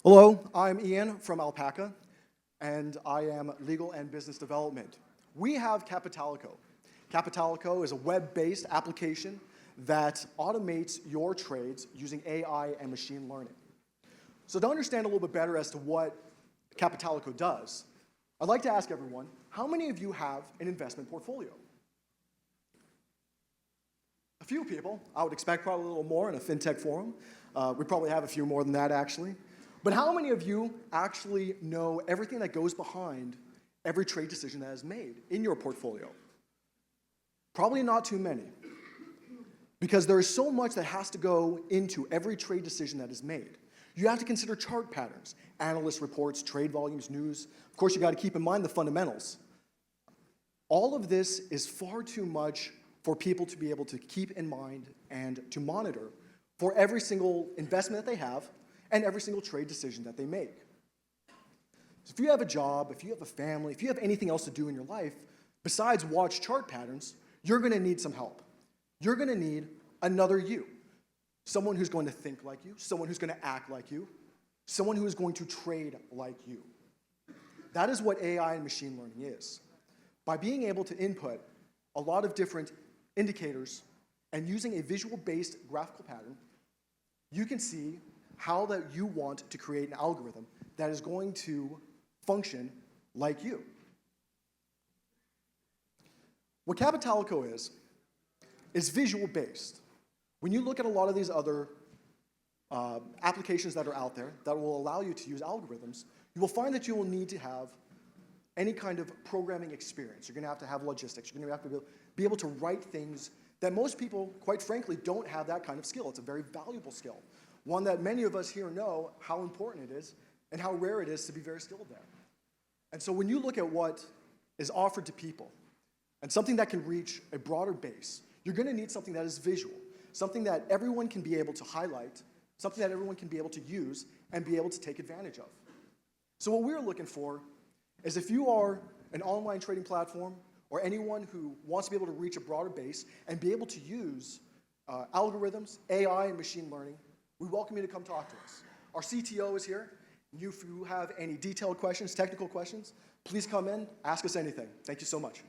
Hello, I'm Ian from Alpaca, and I am Legal and Business Development. We have Capitalico. Capitalico is a web-based application that automates your trades using AI and machine learning. So to understand a little bit better as to what Capitalico does, I'd like to ask everyone, how many of you have an investment portfolio? A few people. I would expect probably a little more in a Fintech forum. We probably have a few more than that, actually. But how many of you actually know everything that goes behind every trade decision that is made in your portfolio? Probably not too many, because there is so much that has to go into every trade decision that is made. You have to consider chart patterns, analyst reports, trade volumes, news. Of course, you got to keep in mind the fundamentals. All of this is far too much for people to be able to keep in mind and to monitor for every single investment that they have and every single trade decision that they make. So if you have a job, if you have a family, if you have anything else to do in your life besides watch chart patterns, you're going to need some help. You're going to need another you. Someone who's going to think like you, someone who's going to act like you, someone who is going to trade like you. That is what AI and machine learning is. By being able to input a lot of different indicators and using a visual-based graphical pattern, you can see how that you want to create an algorithm that is going to function like you. What Capitalico is visual-based. When you look at a lot of these other applications that are out there that will allow you to use algorithms, you will find that you will need to have any kind of programming experience. You're going to have logistics. You're going to have to be able to write things that most people, quite frankly, don't have that kind of skill. It's a very valuable skill, one that many of us here know how important it is and how rare it is to be very skilled there. And so when you look at what is offered to people and something that can reach a broader base, you're going to need something that is visual, something that everyone can be able to highlight, something that everyone can be able to use and be able to take advantage of. So what we're looking for is, if you are an online trading platform or anyone who wants to be able to reach a broader base and be able to use algorithms, AI, and machine learning, we welcome you to come talk to us. Our CTO is here. If you have any detailed questions, technical questions, please come in, ask us anything. Thank you so much.